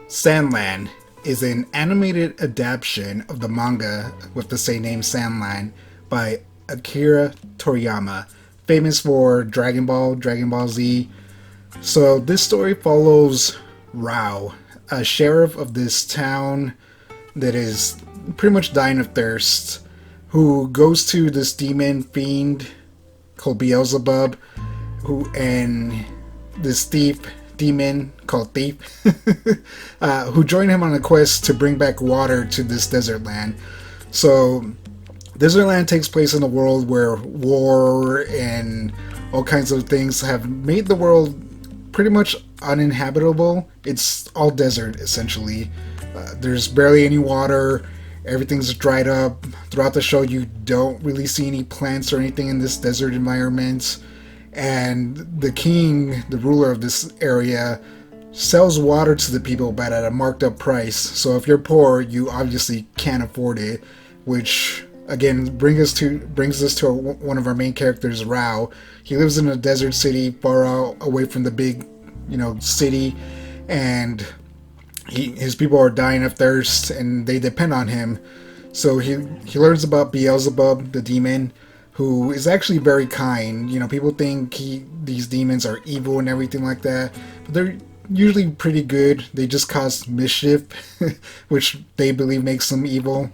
Sandland is an animated adaptation of the manga with the same name Sandland by Akira Toriyama, famous for Dragon Ball, Dragon Ball Z. So this story follows Rao, a sheriff of this town that is pretty much dying of thirst, who goes to this demon fiend called Beelzebub, and this thief demon called Thief, who join him on a quest to bring back water to this desert land. So, desert land takes place in a world where war and all kinds of things have made the world pretty much uninhabitable. It's all desert, essentially. There's barely any water. Everything's dried up. Throughout the show, you don't really see any plants or anything in this desert environment. And the king, the ruler of this area, sells water to the people but at a marked up price. So if you're poor, you obviously can't afford it, which again brings us to one of our main characters, Rao. He lives in a desert city far out away from the big, city, and his people are dying of thirst and they depend on him. So he learns about Beelzebub, the demon, who is actually very kind. People think these demons are evil and everything like that, but they're usually pretty good. They just cause mischief, which they believe makes them evil.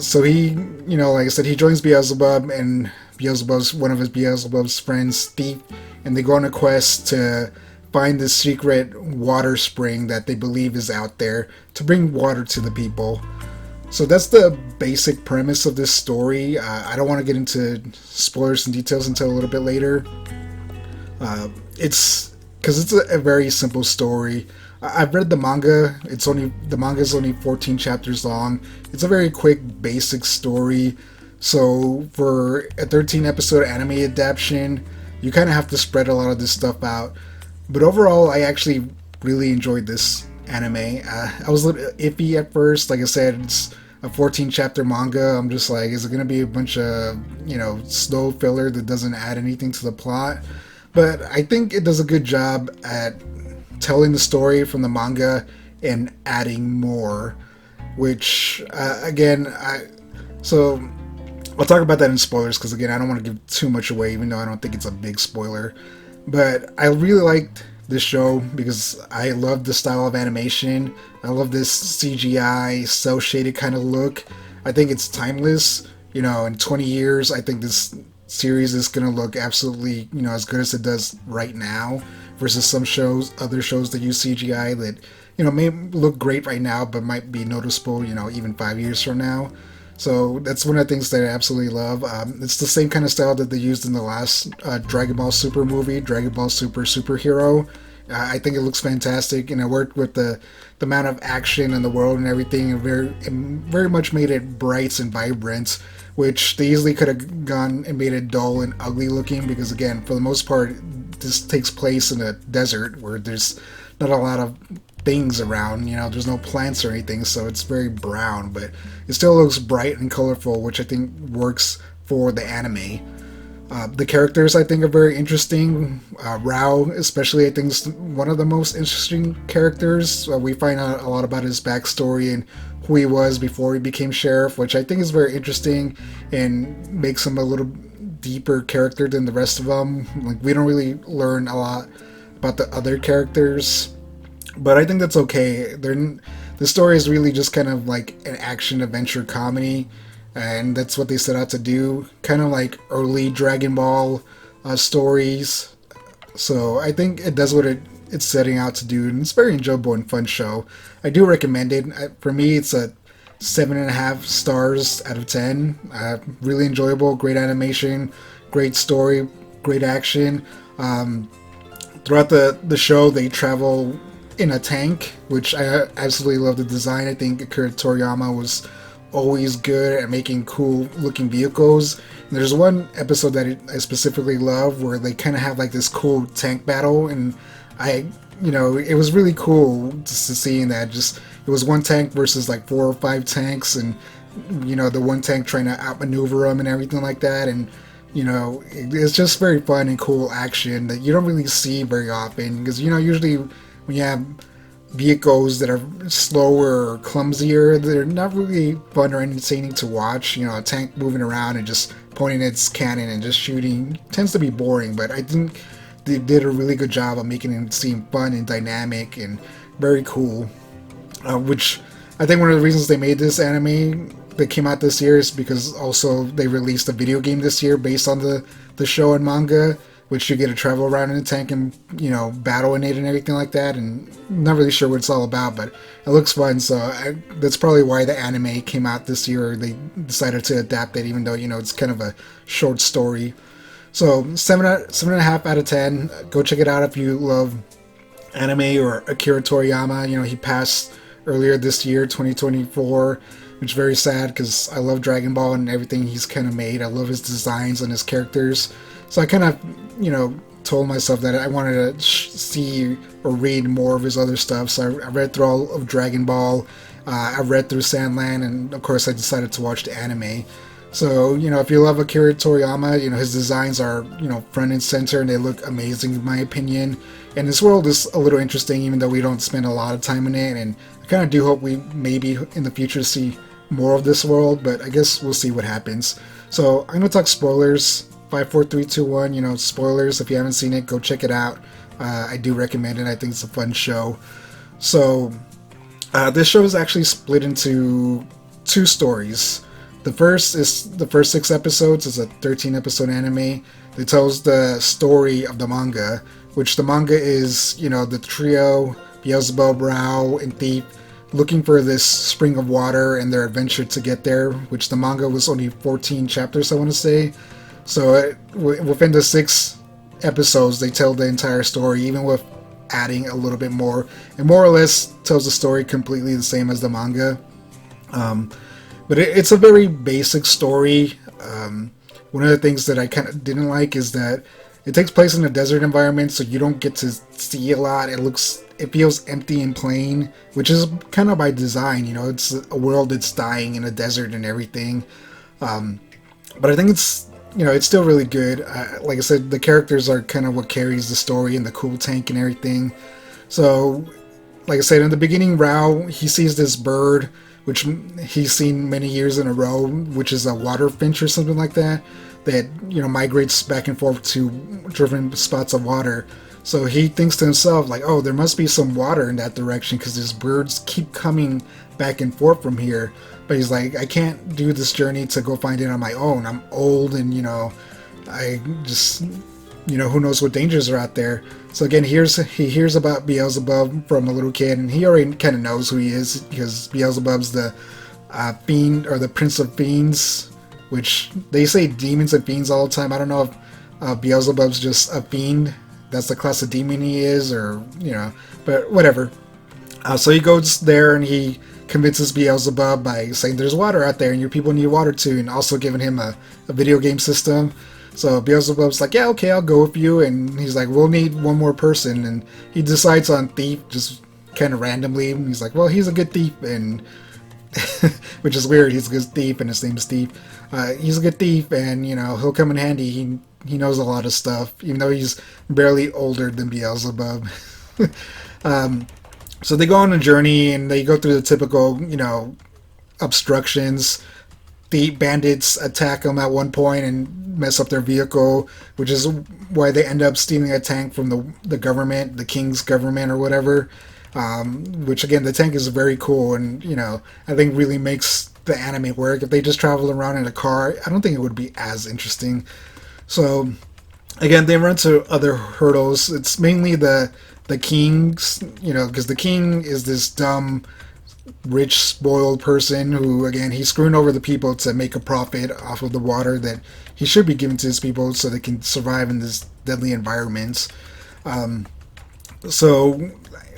So he, like I said, he joins Beelzebub and one of Beelzebub's friends, Thief, and they go on a quest to find this secret water spring that they believe is out there to bring water to the people. So that's the basic premise of this story. I don't want to get into spoilers and details until a little bit later. It's because it's a very simple story. I've read the manga. The manga is only 14 chapters long. It's a very quick, basic story. So for a 13-episode anime adaptation, you kind of have to spread a lot of this stuff out. But overall, I actually really enjoyed this anime. I was a little iffy at first. Like I said, it's a 14-chapter manga. I'm just like, is it going to be a bunch of, slow filler that doesn't add anything to the plot? But I think it does a good job at telling the story from the manga and adding more, which, so I'll talk about that in spoilers, because again, I don't want to give too much away, even though I don't think it's a big spoiler. But I really liked this show because I love the style of animation. I love this CGI, cel-shaded kind of look. I think it's timeless. In 20 years, I think this series is going to look absolutely, as good as it does right now, versus some other shows that use CGI that, may look great right now, but might be noticeable, even 5 years from now. So that's one of the things that I absolutely love. It's the same kind of style that they used in the last Dragon Ball Super movie, Dragon Ball Super Superhero. I think it looks fantastic, and it worked with the amount of action in the world and everything, and very much made it bright and vibrant, which they easily could have gone and made it dull and ugly looking, because again, for the most part, this takes place in a desert where there's not a lot of things around, there's no plants or anything, so it's very brown, but it still looks bright and colorful, which I think works for the anime. The characters, I think, are very interesting. Rao, especially, I think is one of the most interesting characters. We find out a lot about his backstory and who he was before he became sheriff, which I think is very interesting and makes him a little deeper character than the rest of them. Like, we don't really learn a lot about the other characters, but I think that's okay. The story is really just kind of like an action-adventure comedy, and that's what they set out to do. Kind of like early Dragon Ball stories. So I think it does what it's setting out to do, and it's a very enjoyable and fun show. I do recommend it. For me, it's a 7.5 stars out of 10. Really enjoyable, great animation, great story, great action. Throughout the show, they travel in a tank, which I absolutely love the design. I think Akira Toriyama was always good at making cool looking vehicles. And there's one episode that I specifically love where they kind of have like this cool tank battle, and it was really cool just to seeing that. Just, it was one tank versus like 4 or 5 tanks, and the one tank trying to outmaneuver them and everything like that. And It's just very fun and cool action that you don't really see very often because usually when you have vehicles that are slower or clumsier, they're not really fun or entertaining to watch. A tank moving around and just pointing its cannon and just shooting tends to be boring, but I think they did a really good job of making it seem fun and dynamic and very cool. Which I think one of the reasons they made this anime that came out this year is because also they released a video game this year based on the show and manga, which you get to travel around in a tank and battle in it and everything like that. And I'm not really sure what it's all about, but it looks fun. So that's probably why the anime came out this year. Or they decided to adapt it, even though it's kind of a short story. So 7.5 out of 10. Go check it out if you love anime or Akira Toriyama. He passed earlier this year, 2024, which is very sad because I love Dragon Ball and everything he's kind of made. I love his designs and his characters. So I kind of, told myself that I wanted to see or read more of his other stuff. So I read through all of Dragon Ball. I read through Sandland, and of course I decided to watch the anime. So, if you love Akira Toriyama, his designs are, front and center, and they look amazing in my opinion. And this world is a little interesting, even though we don't spend a lot of time in it. And I kind of do hope we maybe in the future see more of this world, but I guess we'll see what happens. So I'm going to talk spoilers. 5, 4, 3, 2, 1, spoilers. If you haven't seen it, go check it out. I do recommend it. I think it's a fun show. So this show is actually split into 2 stories. The first is the first 6 episodes. It's a 13-episode anime that tells the story of the manga, which the manga is, the trio, Beelzebub, Rao, and Thief, looking for this spring of water and their adventure to get there, which the manga was only 14 chapters, I want to say. So within the 6 episodes, they tell the entire story, even with adding a little bit more. And more or less tells the story completely the same as the manga. But it's a very basic story. One of the things that I kind of didn't like is that it takes place in a desert environment, so you don't get to see a lot. It feels empty and plain, which is kind of by design. It's a world that's dying in a desert and everything. But I think it's still really good. Like I said, the characters are kind of what carries the story and the cool tank and everything. So, like I said, in the beginning, Rao, he sees this bird, which he's seen many years in a row, which is a water finch or something like that migrates back and forth to different spots of water. So he thinks to himself, like, oh, there must be some water in that direction because these birds keep coming back and forth from here. But he's like, I can't do this journey to go find it on my own. I'm old and, I just, who knows what dangers are out there. So again, he hears about Beelzebub from a little kid, and he already kind of knows who he is because Beelzebub's the fiend, or the prince of fiends, which they say demons and fiends all the time. I don't know if Beelzebub's just a fiend. That's the class of demon he is, or, but whatever. So he goes there and he convinces Beelzebub by saying there's water out there and your people need water too, and also giving him a video game system. So Beelzebub's like, yeah, okay, I'll go with you. And he's like, we'll need one more person. And he decides on Thief just kind of randomly. He's like, well, he's a good thief. And which is weird. He's a good thief and his name's Thief. He's a good thief and, he'll come in handy. He knows a lot of stuff, even though he's barely older than Beelzebub. So they go on a journey and they go through the typical, obstructions. The bandits attack them at one point and mess up their vehicle, which is why they end up stealing a tank from the government, the king's government or whatever. Which again, the tank is very cool and, I think really makes the anime work. If they just travel around in a car, I don't think it would be as interesting. So again, they run into other hurdles. It's mainly the kings, because the king is this dumb, rich, spoiled person who, again, he's screwing over the people to make a profit off of the water that he should be giving to his people so they can survive in this deadly environment. So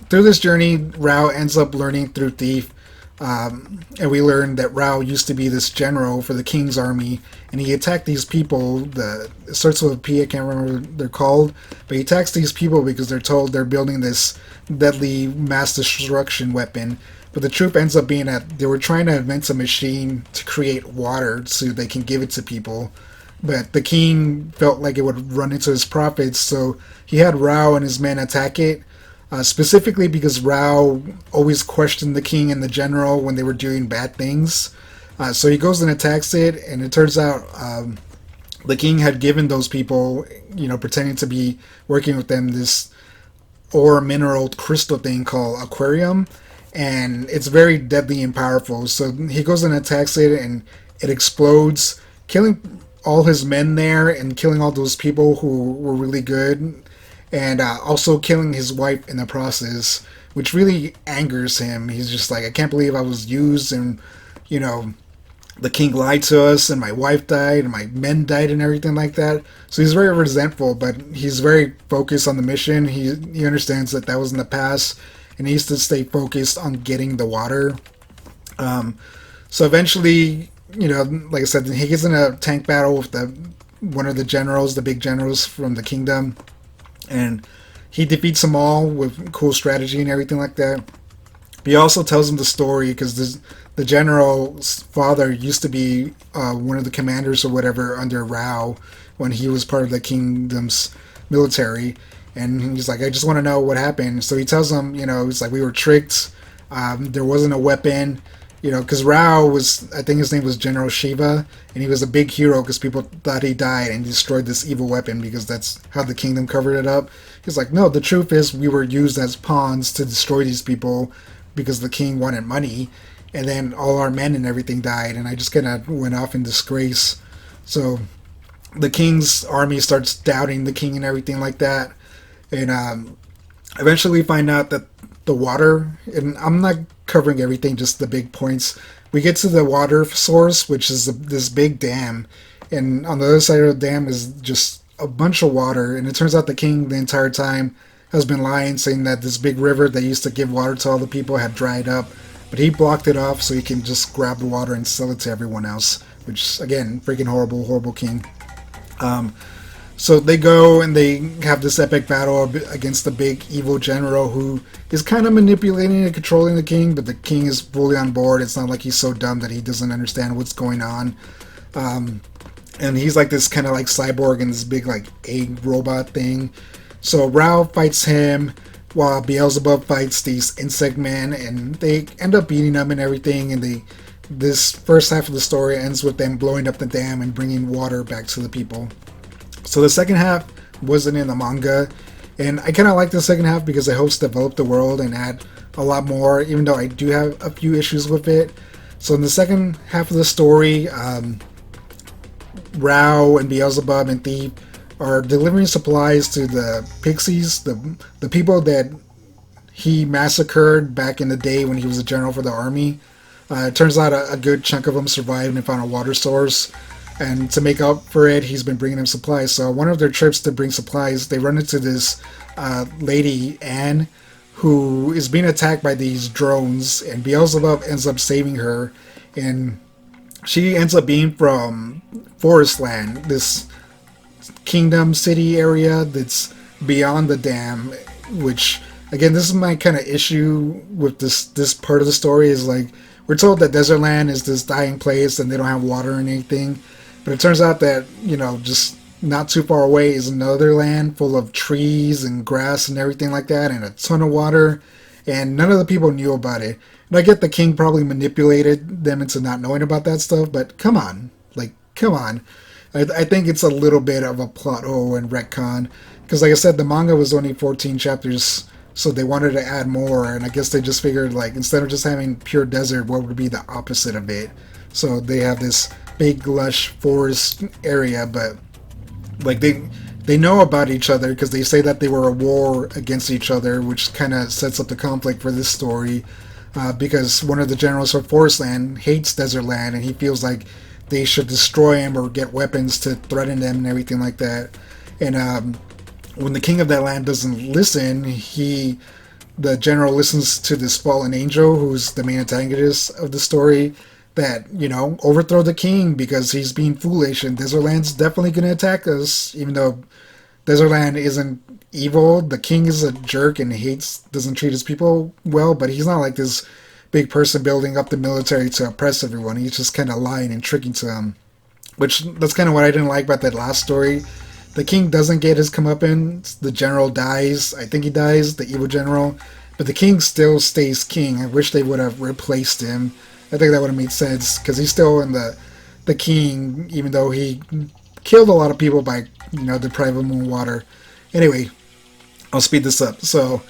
through this journey, Rao ends up learning through Thief, and we learn that Rao used to be this general for the king's army, and he attacked these people. It starts with a P, I can't remember what they're called, but he attacks these people because they're told they're building this deadly mass destruction weapon. But the truth ends up being that they were trying to invent a machine to create water so they can give it to people. but the king felt like it would run into his profits, so he had Rao and his men attack it. Specifically because Rao always questioned the king and the general when they were doing bad things. So he goes and attacks it, and it turns out the king had given those people, pretending to be working with them, this ore mineral crystal thing called aquarium, and it's very deadly and powerful. So he goes and attacks it, and it explodes, killing all his men there and killing all those people who were really good, and also killing his wife in the process, which really angers him. He's just like, I can't believe I was used, and you know the king lied to us, and my wife died, and my men died, and everything like that. So he's very resentful, but he's very focused on the mission. He understands that that was in the past, and he needs to stay focused on getting the water. So eventually, like I said, he gets in a tank battle with the one of the generals, the big generals from the kingdom, and he defeats them all with cool strategy and everything like that. But he also tells him the story because the general's father used to be one of the commanders or whatever under Rao when he was part of the kingdom's military. And he's like, I just want to know what happened. So he tells him, he's like, we were tricked. There wasn't a weapon. Because Rao was, I think his name was General Shiva, and he was a big hero because people thought he died and he destroyed this evil weapon because that's how the kingdom covered it up. He's like, no, the truth is we were used as pawns to destroy these people because the king wanted money, and then all our men and everything died, and I just kind of went off in disgrace. So the king's army starts doubting the king and everything like that, and eventually find out that the water, and I'm not covering everything, just the big points. We get to the water source, which is this big dam, and on the other side of the dam is just a bunch of water, and it turns out the king the entire time has been lying, saying that this big river that used to give water to all the people had dried up, but he blocked it off so he can just grab the water and sell it to everyone else, which, again, freaking horrible king. So they go and they have this epic battle against the big evil general who is kind of manipulating and controlling the king, but the king is fully on board. It's not like he's so dumb that he doesn't understand what's going on. And he's like this kind of like cyborg and this big like egg robot thing. So Rao fights him while Beelzebub fights these insect men, and they end up beating them and everything. And this first half of the story ends with them blowing up the dam and bringing water back to the people. So the second half wasn't in the manga, and I kind of like the second half because it helps develop the world and add a lot more, even though I do have a few issues with it. So in the second half of the story, Rao and Beelzebub and Thief are delivering supplies to the pixies, the people that he massacred back in the day when he was a general for the army. It turns out a good chunk of them survived and found a water source. And to make up for it, he's been bringing them supplies. So one of their trips to bring supplies, they run into this lady, Anne, who is being attacked by these drones. And Beelzebub ends up saving her. And she ends up being from Forestland, this kingdom city area that's beyond the dam. Which, again, this is my kind of issue with this part of the story. Is like, we're told that Desertland is this dying place and they don't have water or anything. But it turns out that, just not too far away is another land full of trees and grass and everything like that, and a ton of water, and none of the people knew about it. And I get the king probably manipulated them into not knowing about that stuff, but come on. Come on. I think it's a little bit of a plot hole and retcon, because like I said, the manga was only 14 chapters, so they wanted to add more, and I guess they just figured, instead of just having pure desert, what would be the opposite of it? So they have this big lush forest area, but they know about each other because they say that they were at war against each other, which kind of sets up the conflict for this story, because one of the generals for Forestland hates Desertland and he feels like they should destroy him or get weapons to threaten them and everything like that. And when the king of that land doesn't listen, the general listens to this fallen angel who's the main antagonist of the story, that, overthrow the king because he's being foolish, and Desertland's definitely going to attack us, even though Desertland isn't evil. The king is a jerk and doesn't treat his people well, but he's not like this big person building up the military to oppress everyone. He's just kind of lying and tricking to them. which that's kind of what I didn't like about that last story. The king doesn't get his comeuppance. The general dies. I think he dies, the evil general. But the king still stays king. I wish they would have replaced him. I think that would have made sense because he's still in the king, even though he killed a lot of people by depriving them of water. Anyway, I'll speed this up. So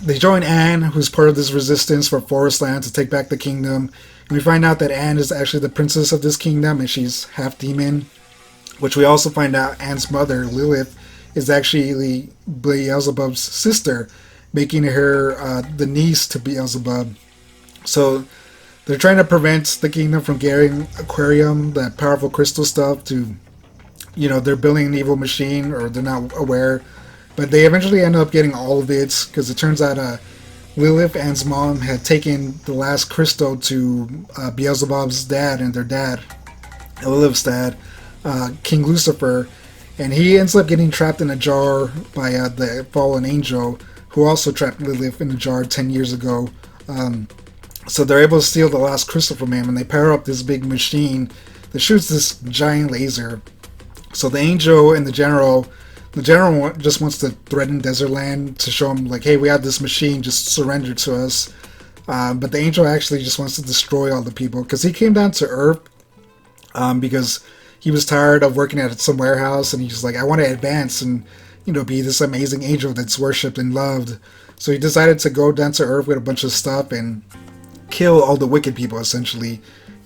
they join Anne, who's part of this resistance for Forestland to take back the kingdom. And we find out that Anne is actually the princess of this kingdom, and she's half demon. Which we also find out Anne's mother, Lilith, is actually Beelzebub's sister, making her the niece to Beelzebub. So they're trying to prevent the kingdom from getting Aquarium, that powerful crystal stuff, to, they're building an evil machine, or they're not aware. But they eventually end up getting all of it, because it turns out Lilith, Anne's mom, had taken the last crystal to Beelzebub's dad and their dad, Lilith's dad, King Lucifer, and he ends up getting trapped in a jar by the fallen angel, who also trapped Lilith in a jar 10 years ago. So they're able to steal the last crystal from him, and they power up this big machine that shoots this giant laser. So the angel and the general just wants to threaten Desertland to show him, like, hey, we have this machine, just surrender to us. But the angel actually just wants to destroy all the people, because he came down to Earth because he was tired of working at some warehouse, and he's just like, I want to advance and, be this amazing angel that's worshipped and loved. So he decided to go down to Earth with a bunch of stuff and kill all the wicked people, essentially.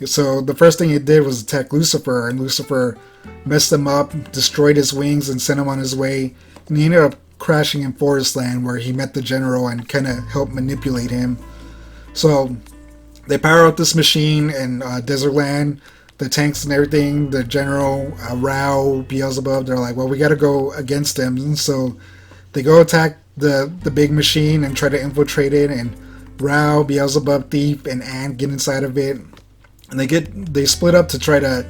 So the first thing he did was attack Lucifer, and Lucifer messed him up, destroyed his wings, and sent him on his way. And he ended up crashing in Forestland, where he met the general and kind of helped manipulate him. So they power up this machine in Desertland, the tanks and everything. The general, Rao, Beelzebub, they're like, well, we got to go against him. And so they go attack the big machine and try to infiltrate it, and Rao, Beelzebub, Thief, and Anne get inside of it. And they split up to try to,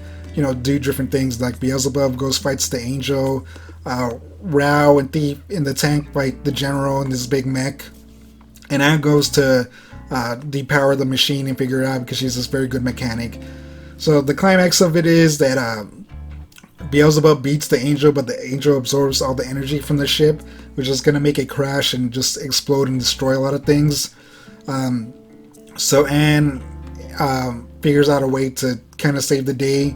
do different things. Like Beelzebub goes fights the angel, Rao and Thief in the tank fight the general in this big mech, and Anne goes to depower the machine and figure it out because she's this very good mechanic. So the climax of it is that Beelzebub beats the angel, but the angel absorbs all the energy from the ship, which is going to make it crash and just explode and destroy a lot of things. So Anne figures out a way to kind of save the day,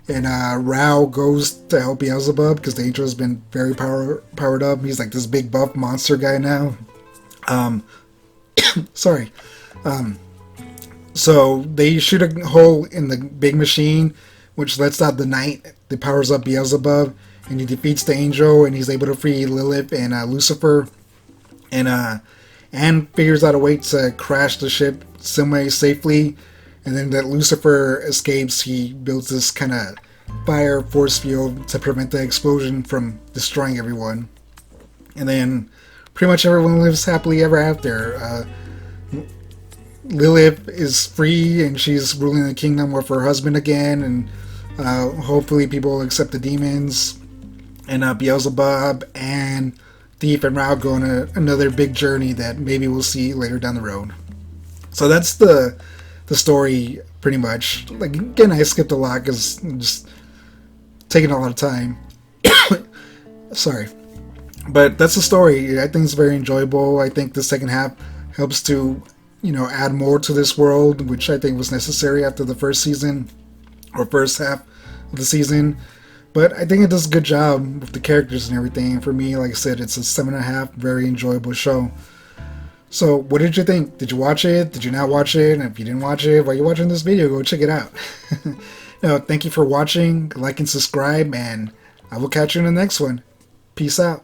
and Rao goes to help Beelzebub because the angel has been very powered up. He's like this big buff monster guy now. Sorry. So they shoot a hole in the big machine, which lets out the night that powers up Beelzebub, and he defeats the angel, and he's able to free Lilith and Lucifer. And Anne figures out a way to crash the ship safely, and then that Lucifer escapes. He builds this kind of fire force field to prevent the explosion from destroying everyone. And then pretty much everyone lives happily ever after. Lilith is free, and she's ruling the kingdom with her husband again, and hopefully people will accept the demons. And Beelzebub and Thief and Rao go on another big journey that maybe we'll see later down the road. So that's the story, pretty much. Like, again, I skipped a lot because I'm just taking a lot of time. Sorry. But that's the story. I think it's very enjoyable. I think the second half helps to, add more to this world, which I think was necessary after the first season, or first half of the season. But I think it does a good job with the characters and everything. For me, like I said, it's a 7.5, very enjoyable show. So, what did you think? Did you watch it? Did you not watch it? And if you didn't watch it, while you're watching this video, go check it out. Thank you for watching. Like and subscribe, and I will catch you in the next one. Peace out.